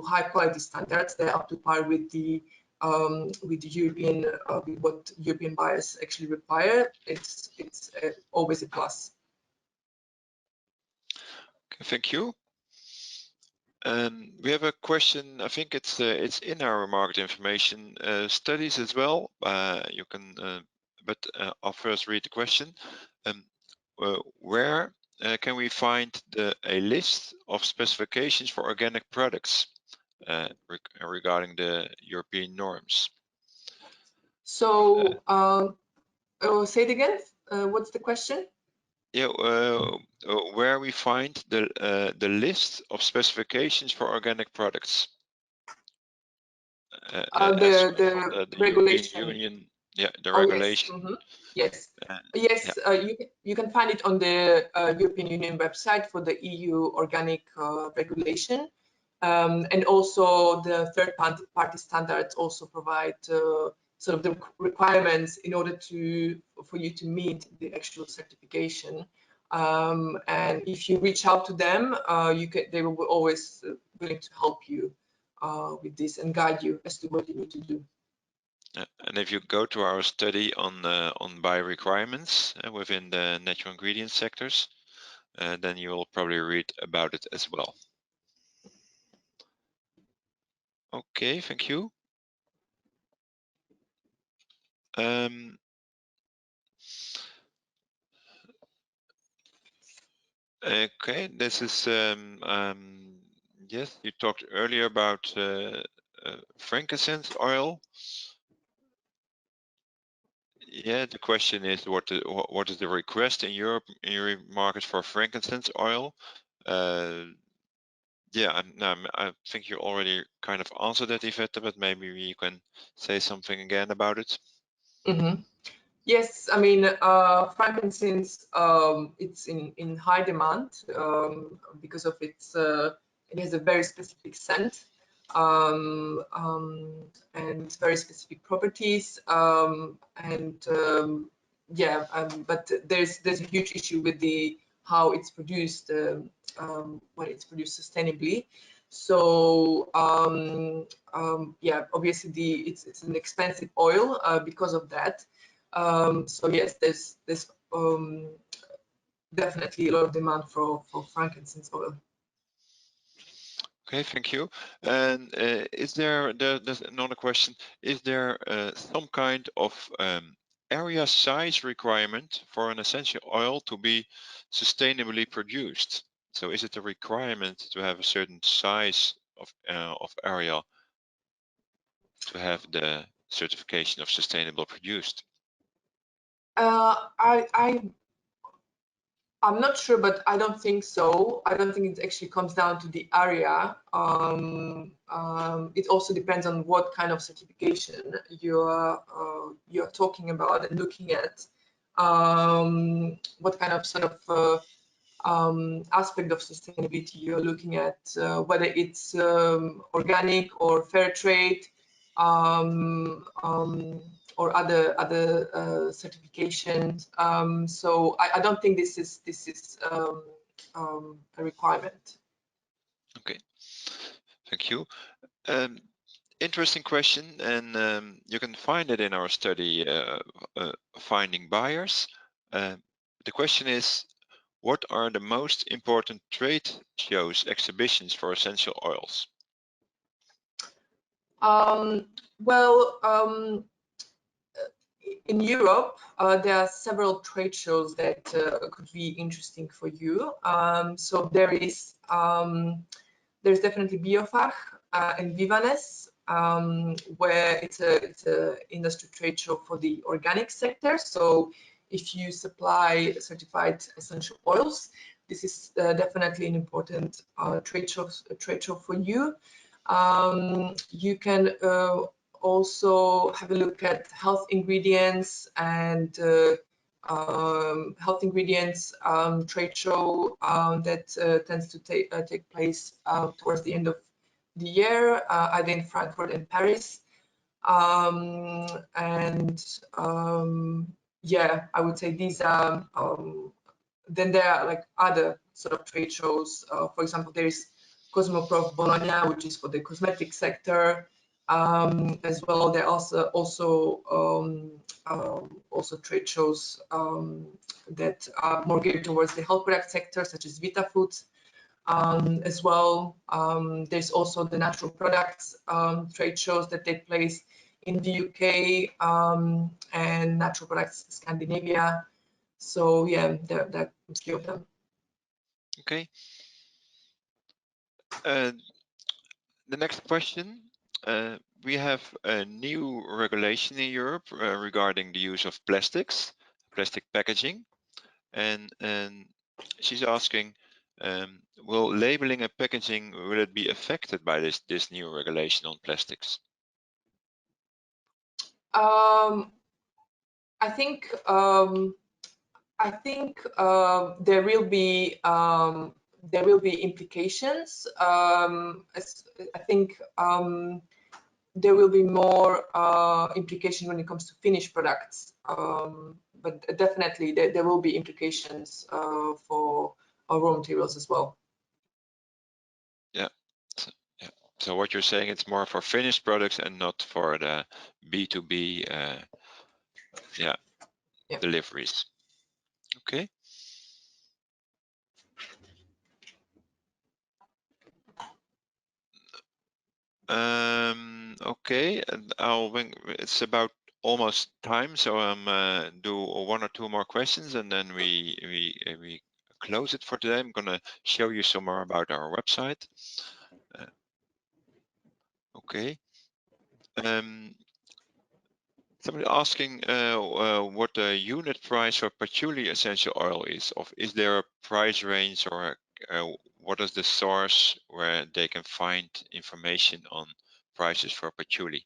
B: high quality standards. They're up to par with the European, with what European buyers actually require. It's always a plus.
A: Okay, thank you. We have a question. I think it's in our market information studies as well. You can, but I'll first read the question. Where can we find a list of specifications for organic products regarding the European norms?
B: So say it again. What's the question?
A: Yeah, where we find the list of specifications for organic products.
B: The regulation.
A: European Union, yeah, the
B: Oh,
A: regulation.
B: yes. Yes, yeah. You can find it on the European Union website for the EU organic regulation, and also the third-party standards also provide sort of the requirements in order for you to meet the actual certification. And if you reach out to them, they will be always willing to help you with this and guide you as to what you need to do.
A: And if you go to our study on bio requirements within the natural ingredient sectors, then you will probably read about it as well. Okay, thank you. Okay, this is yes. You talked earlier about frankincense oil. Yeah, the question is what is the request in Europe, in your market, for frankincense oil? Yeah, I think you already kind of answered that, Iveta, but maybe you can say something again about it.
B: Yes, I mean, frankincense, it's in high demand because of its, it has a very specific scent and very specific properties. Yeah, but there's a huge issue with how it's produced when it's produced sustainably. So yeah, obviously it's an expensive oil because of that. So yes, there's definitely a lot of demand for frankincense oil.
A: Okay, thank you. And is there's another question, is there some kind of area size requirement for an essential oil to be sustainably produced? So is it a requirement to have a certain size of area to have the certification of sustainable produced?
B: I'm not sure, but I don't think so. I don't think it actually comes down to the area. It also depends on what kind of certification you're talking about and looking at. What kind of sort of aspect of sustainability you're looking at, whether it's organic or fair trade, or other certifications. So I don't think this is a requirement.
A: Okay, thank you. Interesting question, and you can find it in our study, Finding Buyers. The question is, what are the most important trade shows, exhibitions for essential oils?
B: Well, in Europe, there are several trade shows that could be interesting for you. So there's definitely Biofach and Vivanes, where it's a industry trade show for the organic sector. So if you supply certified essential oils, this is definitely an important trade show for you. You can also have a look at health ingredients and health ingredients trade show that tends to take place towards the end of the year, either in Frankfurt and Paris. Yeah, I would say these are. Then there are like other sort of trade shows. For example, there is Cosmoprof Bologna, which is for the cosmetic sector. As well, there are also trade shows that are more geared towards the health product sector, such as Vita Foods. As well, there's also the natural products trade shows that take place in the UK and natural products Scandinavia. So yeah, there are a few of them.
A: Okay. The next question. We have a new regulation in Europe regarding the use of plastic packaging, and she's asking, will labeling and packaging, will it be affected by this new regulation on plastics?
B: I think there will be implications. I think there will be more implication when it comes to finished products, but definitely there will be implications for raw materials as well.
A: Yeah. So what you're saying, it's more for finished products and not for the B2B deliveries. Okay. Okay, and it's about almost time, so I'm do one or two more questions, and then we close it for today. I'm gonna show you some more about our website. Okay. Somebody asking what the unit price for patchouli essential oil is. Is there a price range, or what is the source where they can find information on prices for patchouli?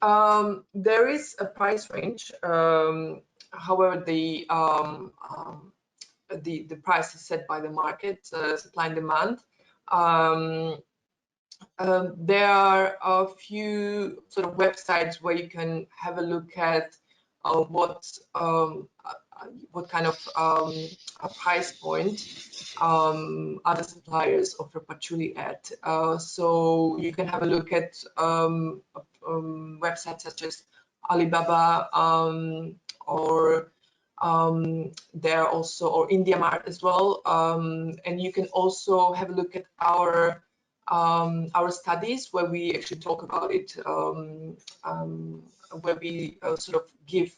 B: There is a price range. However, the price is set by the market, supply and demand. There are a few sort of websites where you can have a look at what kind of a price point other suppliers offer patchouli at. So you can have a look at websites such as Alibaba or there are also, or IndiaMart as well, and you can also have a look at our studies where we actually talk about it, where we sort of give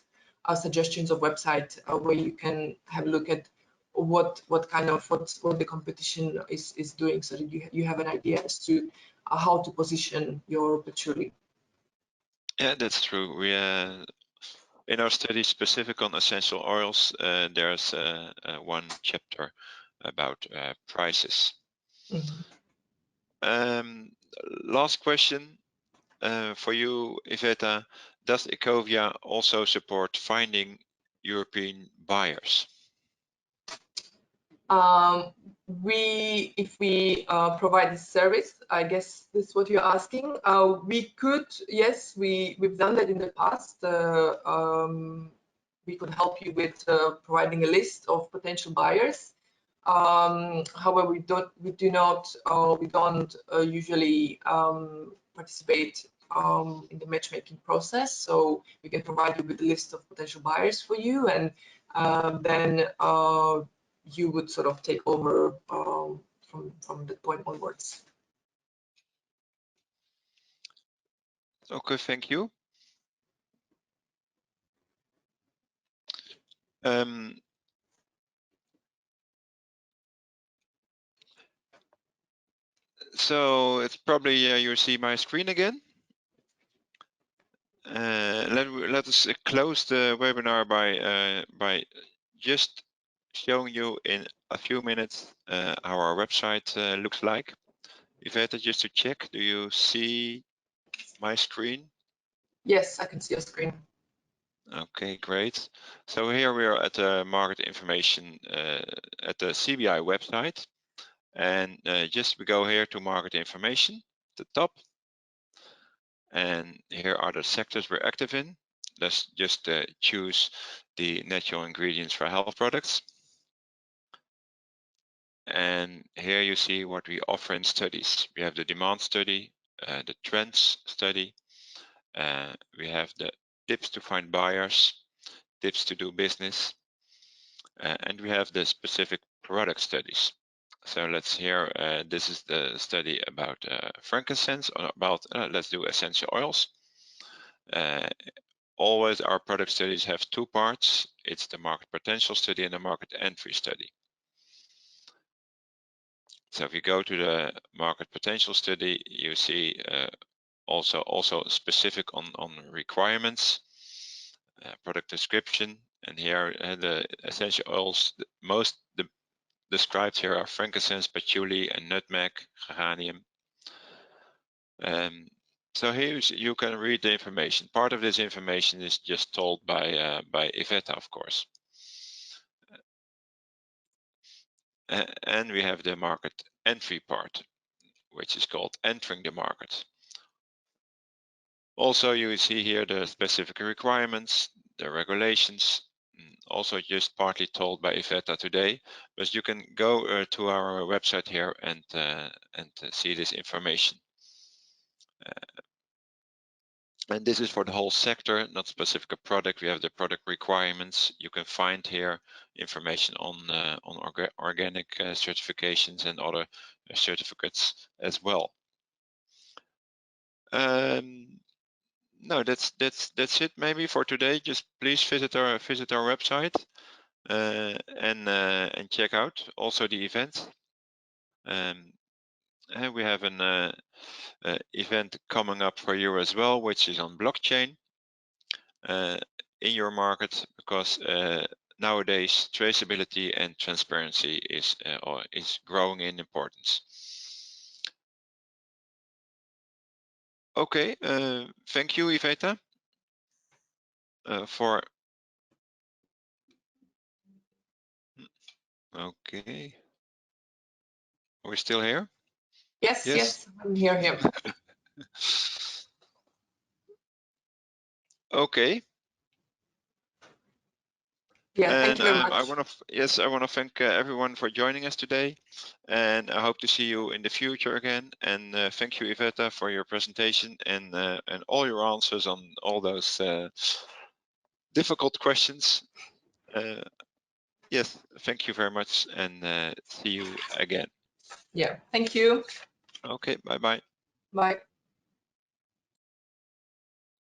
B: suggestions of website where you can have a look at what the competition is doing, so that you have an idea as to how to position your patchouli.
A: Yeah, that's true. In our study specific on essential oils, there's one chapter about prices.
B: Mm-hmm.
A: Last question for you, Iveta. Does Ecovia also support finding European buyers?
B: If we provide this service, I guess this is what you're asking. We could, yes, we've done that in the past. We could help you with providing a list of potential buyers. However, we don't usually participate in the matchmaking process. So we can provide you with a list of potential buyers for you, and then you would sort of take over from that point onwards.
A: Okay, thank you. So it's probably you see my screen again. Let us close the webinar by just showing you in a few minutes how our website looks like. Iveta, just to check, do you see my screen?
B: Yes, I can see your screen.
A: Okay, great. So here we are at the market information at the CBI website, and just we go here to market information at the top, and here are the sectors we're active in. Let's just choose the natural ingredients for health products. And here you see what we offer in studies. We have the demand study, the trends study. We have the tips to find buyers, tips to do business, and we have the specific product studies. So let's hear, this is the study about frankincense, or about, let's do essential oils. Always our product studies have two parts. It's the market potential study and the market entry study. So if you go to the market potential study, you see also specific on requirements, product description, and here the essential oils, most described here are frankincense, patchouli, and nutmeg, geranium. So here you can read the information. Part of this information is just told by Iveta, of course. And we have the market entry part, which is called entering the market. Also, you see here the specific requirements, the regulations, also just partly told by Iveta today, but you can go to our website here and see this information. And this is for the whole sector, not specific a product. We have the product requirements. You can find here information on organic certifications and other certificates as well. No, that's it maybe for today. Just please visit our website and check out also the event. And we have an event coming up for you as well, which is on blockchain in your market, because nowadays traceability and transparency is growing in importance. Okay, thank you, Iveta, for. Okay, are we still here?
B: Yes, I'm here.
A: Okay.
B: Yeah, thank you very much.
A: I want to thank everyone for joining us today, and I hope to see you in the future again. And thank you, Iveta, for your presentation and all your answers on all those difficult questions. Yes, thank you very much, and see you again.
B: Yeah, thank you.
A: Okay, bye-bye.
B: Bye.